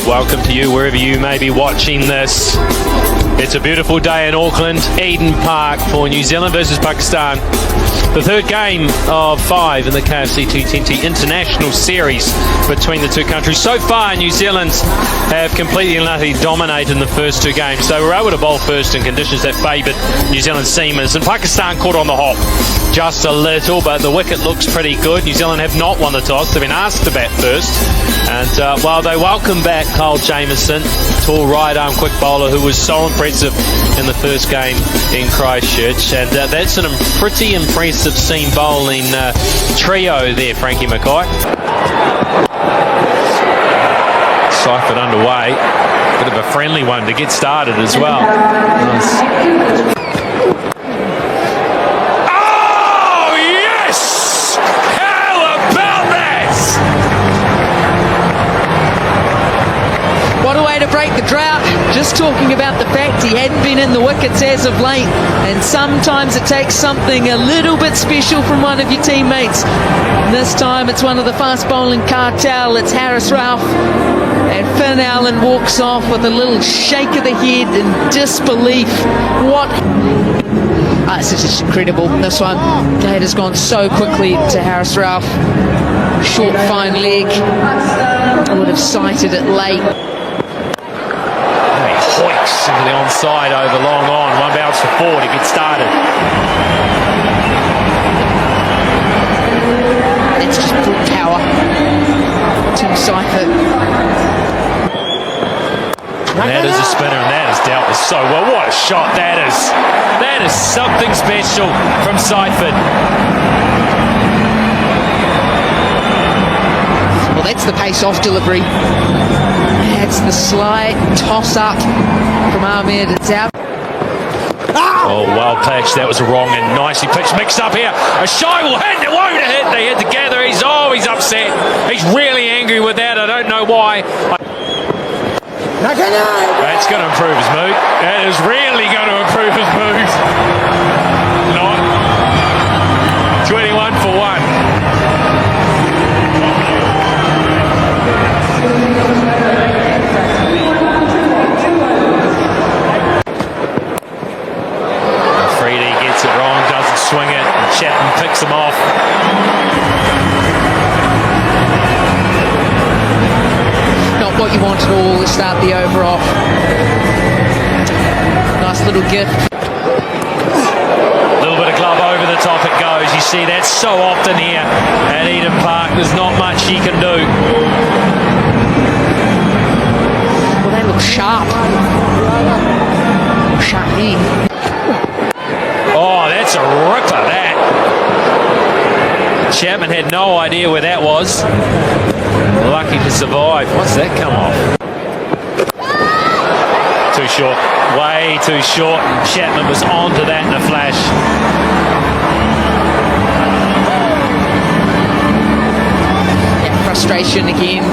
Welcome to you wherever you may be watching this. It's a beautiful day in Auckland, Eden Park for New Zealand versus Pakistan. The third game of 5 in the KFC T20 International Series between the two countries. So far, New Zealand have completely and utterly dominated in the first two games. They were able to bowl first in conditions that favoured New Zealand seamers, and Pakistan caught on the hop just a little, but the wicket looks pretty good. New Zealand have not won the toss. They've been asked to bat first, and while they welcome back Kyle Jamieson, tall right-arm quick bowler who was so impressive in the first game in Christchurch, and that's a pretty impressive seam bowling trio there, Frankie Mackay. Siphon underway, bit of a friendly one to get started as well. Nice. What a way to break the drought. Just talking about the fact he hadn't been in the wickets as of late, and sometimes it takes something a little bit special from one of your teammates. This time it's one of the fast bowling cartel. It's Harris Ralph, and Finn Allen walks off with a little shake of the head in disbelief. What? It's just incredible, this one. That has gone so quickly to Harris Ralph. Short, fine leg. I would have sighted it late. Hoiks into the onside over long on. One bounce for 4 to get started. It's just brute power. Tim Seifert. That is a spinner, and that is dealt with so well. What a shot that is. That is something special from Seifert. Well, that's the pace-off delivery. That's the slight toss-up from Ahmed. It's out. Oh, well pitched. That was wrong and nicely pitched. Mixed up here. A shy will hit. It won't hit. They hit together. He's upset. He's really angry with that. I don't know why. That's going to improve his mood. That is really going to improve his mood. Not 21 for 1. Swing it, and Chapman picks him off. Not what you want at all to start the over off. Nice little gift. A little bit of glove over the top it goes. You see that so often here at Eden Park. There's not much he can do. Well, they look sharp. Sharp knee. Oh, that's a ripper, that. Chapman had no idea where that was. Lucky to survive. What's that come off? Too short. Way too short. Chapman was onto that in a flash. Yeah, frustration again.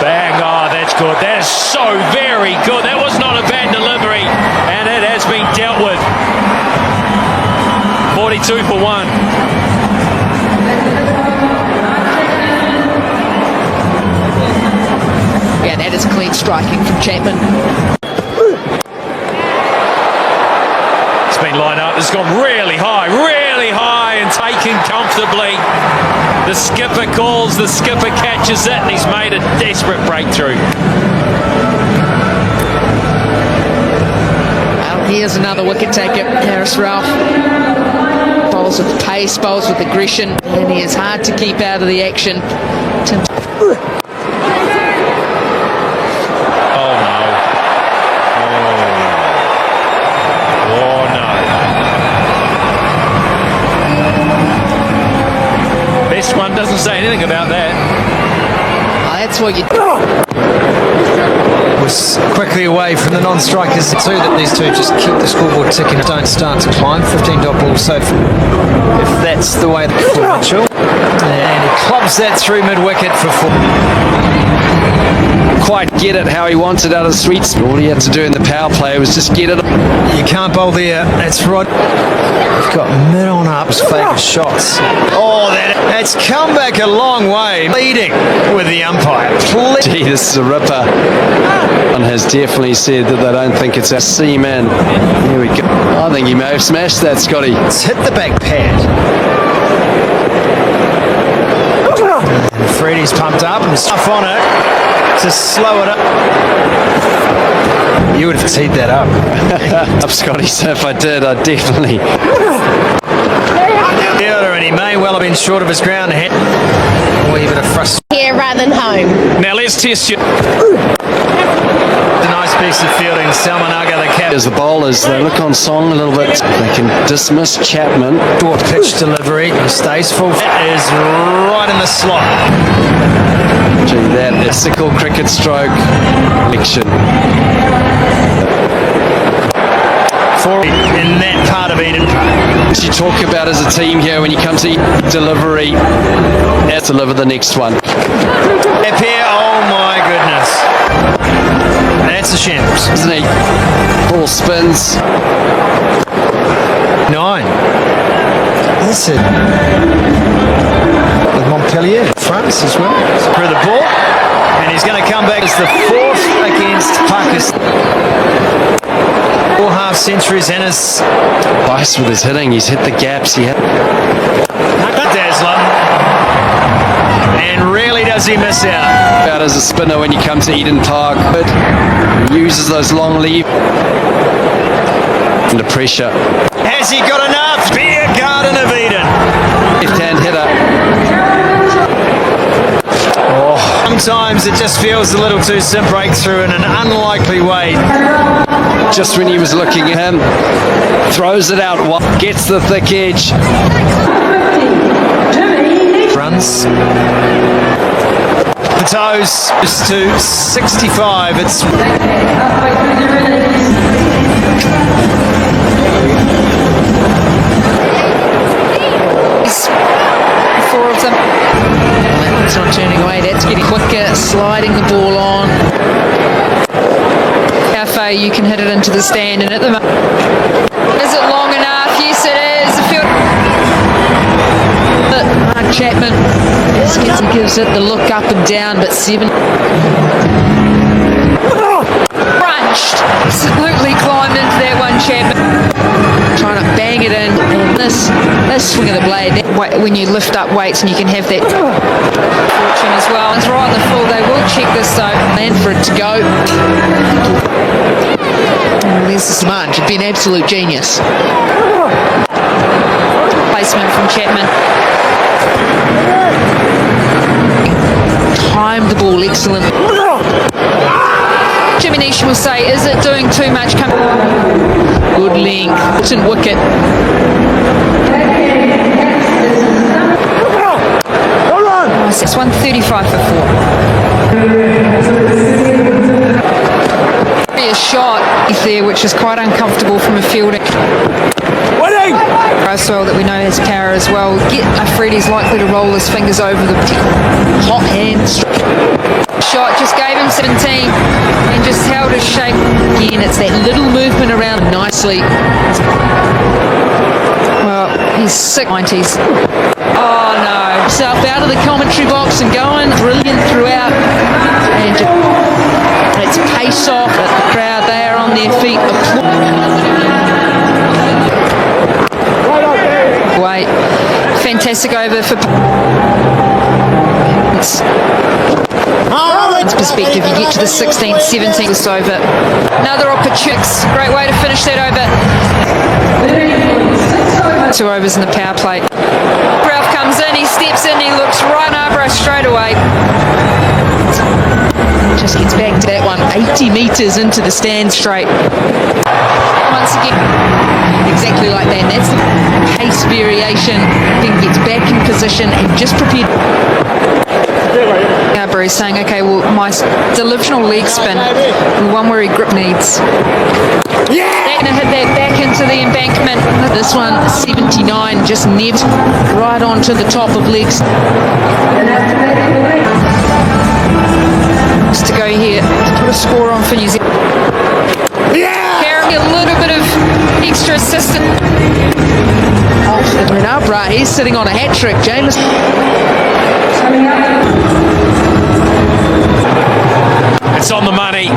Bang. Oh, that's good. That is so very good. That was not a bad delivery. And it has been dealt with. 42 for 1. Yeah, that is clean striking from Chapman. It's been lined up. It's gone really high and taken comfortably. The skipper calls, the skipper catches it, and he's made a desperate breakthrough. Here's another wicket taker, Harris Ralph. Bowls with pace, bowls with aggression, and he is hard to keep out of the action. Oh no. Oh no. This one doesn't say anything about that. Oh, that's what you was quickly away from the non-strikers too, that these two just keep the scoreboard ticking, don't start to climb. 15 dot ball, so if that's the way for Mitchell, and he clubs that through mid-wicket for 4. quite get it how he wants it out of the sweet spot. All he had to do in the power play was just get it. You can't bowl there. That's right. You've got mid on up, favourite shots. Oh, that's come back a long way. Leading with the umpire. Gee, this is a ripper. One has definitely said that they don't think it's a seaman. Here we go. I think he may have smashed that, Scotty. It's hit the back pad. And Freddie's pumped up and stuff on it to slow it up. You would have teed that up. Up, Scotty, so if I did, I'd definitely. And he may well have been short of his ground hit. Or even a frustration. Here rather than home. Now let's test you. A nice piece of fielding. Salmanaga, the captain. As the bowlers, they look on song a little bit. They can dismiss Chapman. Short pitch delivery. He stays full. That is right in the slot. Gee, that is sickle cricket stroke action. In that part of Eden. You talk about as a team here when you come to delivery, let's deliver the next one. Up here, oh my goodness. That's a shambles. Isn't he? Ball spins. 9. That's it. With Montpellier, France as well. Through the ball. And he's going to come back as the 4th against Pakistan. 4 half centuries and his Vice with his hitting, he's hit the gaps. He had Dazzler. And really does he miss out. out as a spinner when you come to Eden Park, but he uses those long leaves under pressure. Has he got enough? Beer Garden of Eden. Left-hand hitter. Sometimes it just feels a little too simple. Breakthrough in an unlikely way. Just when he was looking at him, throws it out, gets the thick edge. Runs. The toes just to 65. It's Four of them. It's not turning away. That's getting quicker. Sliding the ball on. How far you can hit it into the stand, and at the moment, is it long enough? Yes, it is. The field. Chapman gives it the look up and down, but 7. Crunched. Absolutely climbed into that one, Chapman. Trying to bang it in. And this swing of the blade, when you lift up weights and you can have that fortune as well. It's right in the full. They will check this though. And for it to go. There's the Smunge. It'd be an absolute genius. Placement from Chapman. Timed the ball excellent. Jimmy Nish will say, is it doing too much? Good length. It's in wicket. It's 135 for 4. A shot there, which is quite uncomfortable from a fielding. Well, that we know has power as well. Freddie's likely to roll his fingers over the hot hands. Shot just gave him 17 and just held his shape. Again, it's that little movement around nicely. Well, he's sick 90s. Oh no. Himself out of the commentary box and going brilliant throughout. And it's pace off at the crowd. They are on their feet. Wait, fantastic over for perspective. You get to the 16th, 17th, it's over. Another opportunity, great way to finish that over. 2 overs in the power play. Ralph comes in, he steps in, he looks right over us straight away. Just gets back to that one, 80 metres into the stand straight. Once again, exactly like that. That's the pace variation. Then gets back in position and just prepared. Garbury's saying, okay, well, my delusional leg spin, the one where he grip needs. They're going to hit that back into the embankment. This one, 79, just nibbed right onto the top of legs. To go here. score on for New Zealand. Carrying a little bit of extra assistance. Off and up, right? He's sitting on a hat trick, James. It's on the money.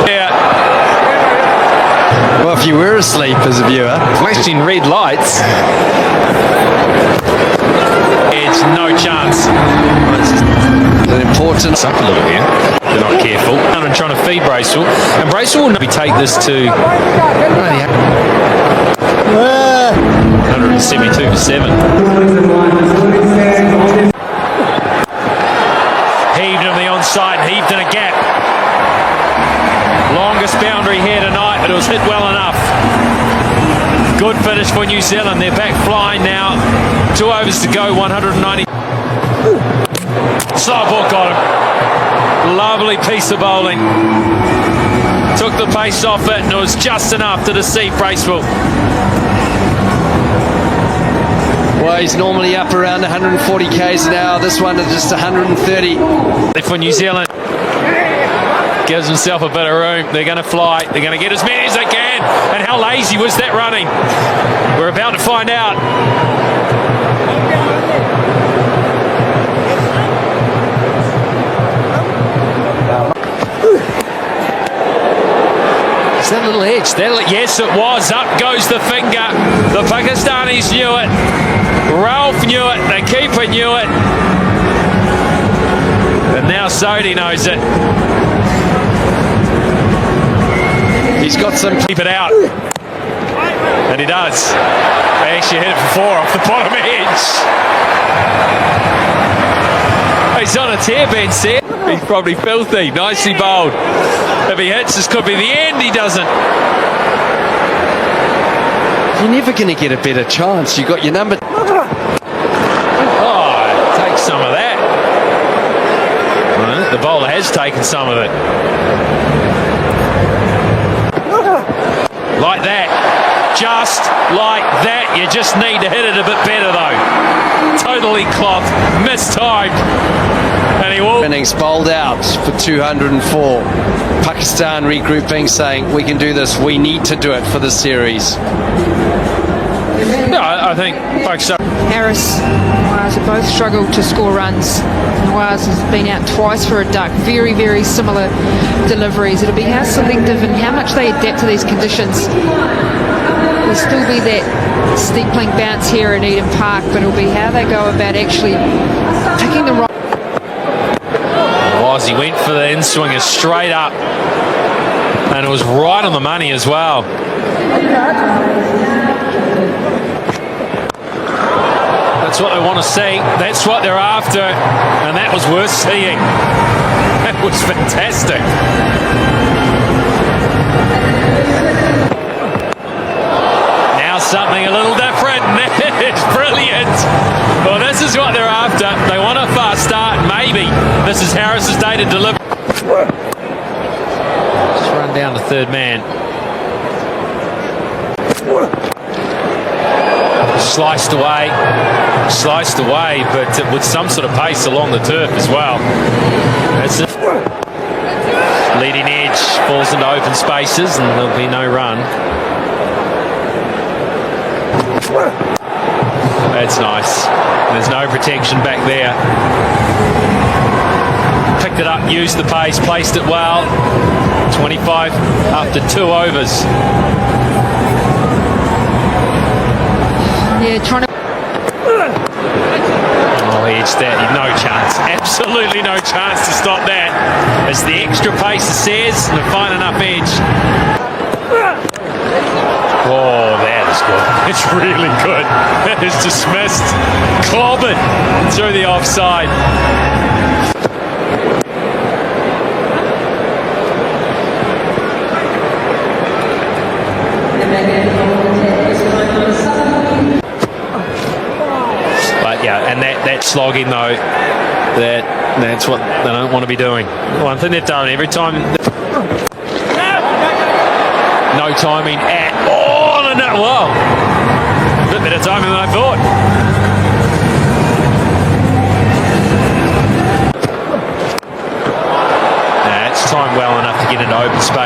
Yeah. Well, if you were asleep as a viewer, Flashing red lights. It's no chance. an important. Up a little here. They're not careful. And trying to feed Bracewell. And Bracewell will maybe take this to 172 for 7. Heaved him the onside, heaved in a gap. Longest boundary here tonight, but it was hit well enough. Good finish for New Zealand. They're back flying now. 2 overs to go, 190. Slow ball got him. Lovely piece of bowling. Took the pace off it, and it was just enough to deceive Bracewell. Well, he's normally up around 140 k's an hour. This one is just 130. For New Zealand, gives himself a bit of room. They're going to fly. They're going to get as many as they can. And how lazy was that running? We're about to find out. Is that little edge? Yes, it was. Up goes the finger. The Pakistanis knew it. Ralph knew it. The keeper knew it. And now Sodhi knows it. He's got some. Keep it out. And he does. They actually hit it for 4 off the bottom edge. He's on a tear, Ben said. He's probably filthy. Nicely bowled. If he hits, this could be the end. He doesn't. You're never going to get a better chance. You got your number. Oh, take some of that. Well, the bowler has taken some of it. Like that. Just like that. You just need to hit it a bit better, though. Totally clocked. Mistimed. And he will. Innings bowled out for 204. Pakistan regrouping, saying we can do this. We need to do it for the series. No, I think Pakistan. Harris and Waz have both struggled to score runs. Waz has been out twice for a duck. Very, very similar deliveries. It'll be how selective and how much they adapt to these conditions. There'll still be that steepling bounce here in Eden Park, but it'll be how they go about actually picking the right. He went for the in-swinger straight up. And it was right on the money as well. That's what they want to see. That's what they're after. And that was worth seeing. That was fantastic. Now something a little different. It's brilliant. Well, this is what they're after. They want a fast start. Maybe this is Harris's day to deliver. Just run down to third man. Sliced away, but with some sort of pace along the turf as well. That's it. Leading edge falls into open spaces, and there'll be no run. That's nice. There's no protection back there. Picked it up, used the pace, placed it well. 25 after 2 overs. Yeah, trying to. Oh, edge that. No chance. Absolutely no chance to stop that. It's the extra pace, it says, and a fine enough edge. Oh, that is good. It's really good. That is dismissed. Clobbered through the offside. But yeah, and that slogging though, that's what they don't want to be doing. One thing they've done every time. No timing at all. No, well, a bit better timing than I thought.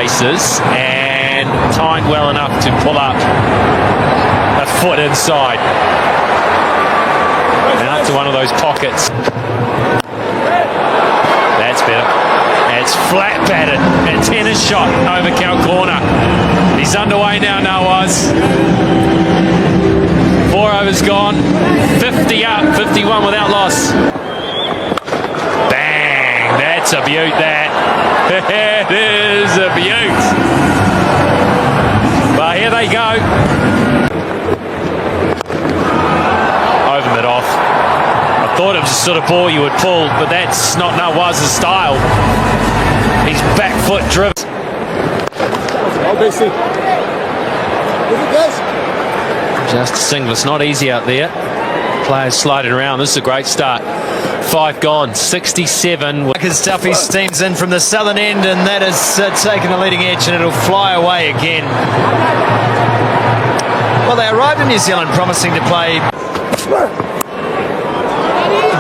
bases and timed well enough to pull up a foot inside. And up to one of those pockets. That's better. It's flat batted and tennis shot over cow corner. He's underway now, Nawaz. 4 overs gone, 50 up, 51 without loss. Bang! That's a beaut, that. It is a beaut. But here they go. Over mid-off. I thought it was the sort of ball you would pull, but that's not Nawaz's style. He's back foot driven. Just a single. It's not easy out there. Players sliding around. This is a great start. 5 gone, 67. As Duffy steams in from the southern end, and that has taken the leading edge, and it'll fly away again. Well, they arrived in New Zealand promising to play.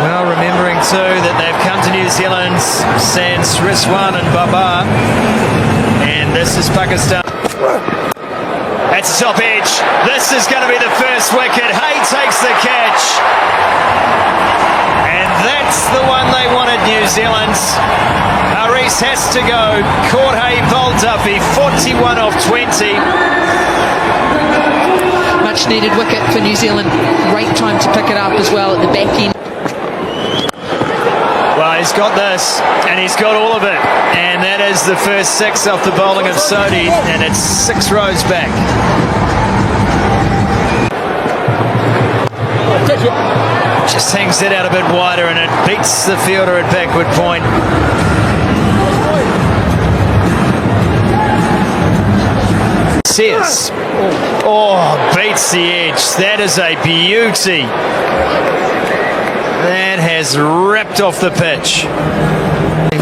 Well, remembering too that they've come to New Zealand sans Rizwan and Babar, and this is Pakistan. That's the top edge. This is going to be the first wicket. Hay takes the catch. And that's the one they wanted, New Zealand. Haris has to go. Caught Hay, bowled Duffy. 41 off 20. Much needed wicket for New Zealand. Great time to pick it up as well at the back end. Well, he's got this, and he's got all of it. And that is the first 6 off the bowling of Sodhi, and it's 6 rows back. Just hangs it out a bit wider, and it beats the fielder at backward point. Sears. Oh, beats the edge. That is a beauty. That has ripped off the pitch.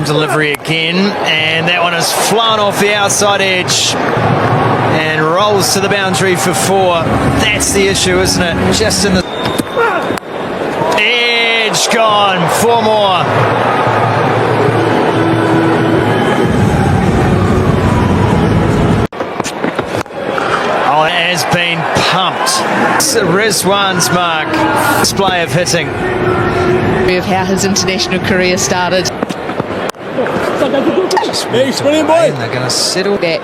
Delivery again, and that one has flown off the outside edge and rolls to the boundary for 4. That's the issue, isn't it? Just in the edge, gone. 4 more. Oh, it has been pumped. It's Rizwan's mark. Display of hitting. Of how his international career started. And they're going to settle that,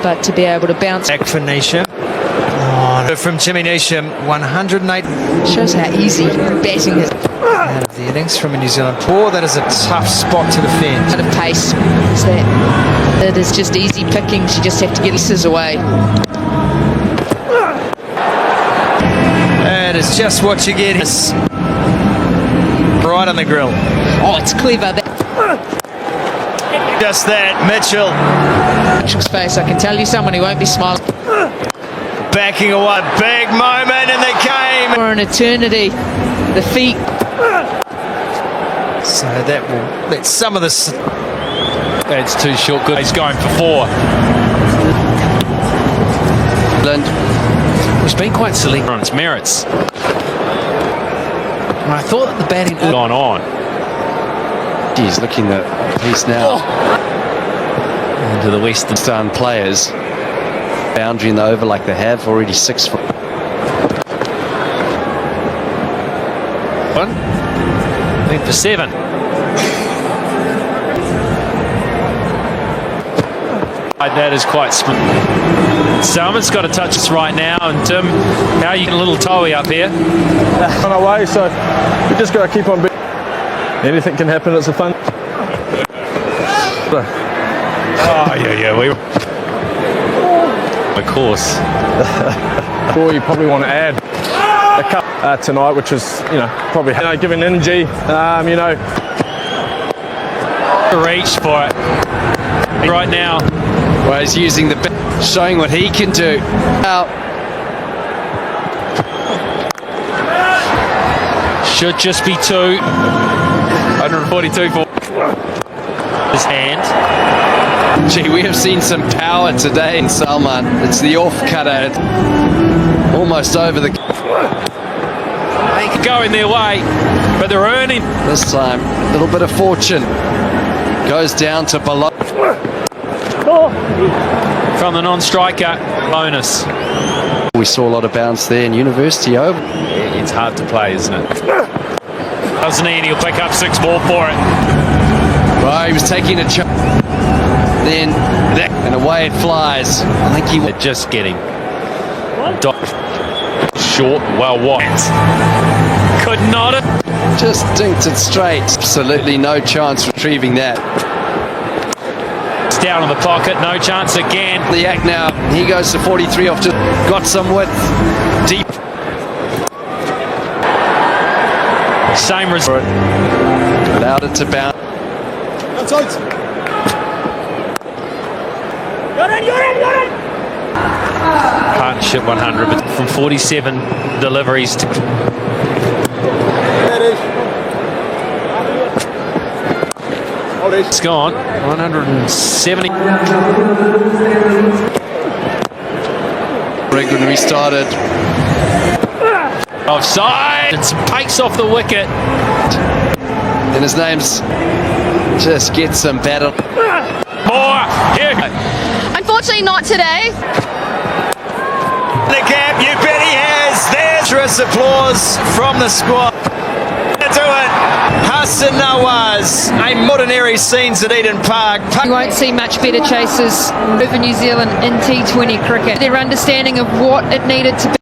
but to be able to bounce back for Neesham. Oh, from Jimmy Neesham, 108 shows how easy batting is. Out of the innings from a New Zealand paw. That is a tough spot to defend. Out of pace, is that it is just easy picking. You just have to get pieces away. That is just what you get. Right on the grill. Oh, it's clever. Just that, Mitchell. Mitchell's face, I can tell you someone who won't be smiling. Backing away, big moment in the game. For an eternity, the feet. So that will let some of this. That's too short. Good. He's going for 4. He's been quite select on its merits. And I thought that the batting had gone on. He's looking at piece now. Into the Western players. Boundary in the over like they have already 6 for. One. Went for 7. That is quite split. Salmon's got to touch us right now, and Tim, how are you getting a little toey up here? On our way, so we just got to keep on. Anything can happen. It's a fun. Oh yeah, we. Of course. Or you probably want to add a cup tonight, which is probably giving energy. Reach for it right now. Well, he's using the showing what he can do. Should just be 2. 142 for his hand. Gee, we have seen some power today in Salman. It's the off cutter. Almost over the. They could go in their way, but they're earning. This time, a little bit of fortune. Goes down to below. from the non-striker. Bonus. We saw a lot of bounce there in University Oval. It's hard to play, isn't it? Doesn't he? And he'll pick up 6 more for it. Well, he was taking a chance. Then, and away it flies. I think he They're just getting short. Well, what? Could not have. just dinked it straight. Absolutely no chance retrieving that. It's down in the pocket. No chance again. The act now. He goes to 43 off. Just got some width. Deep. Same result. Allowed it to bounce. Partnership 100, but from 47 deliveries to. It's gone 170. When we started. Offside. It's pace off the wicket. And his name's just gets some better. More. Here. Unfortunately, not today. The gap, you bet he has. There's applause from the squad. To do it, Hassan Nawaz. A ordinary scenes at Eden Park. You won't see much better chasers over New Zealand in T20 cricket. Their understanding of what it needed to be.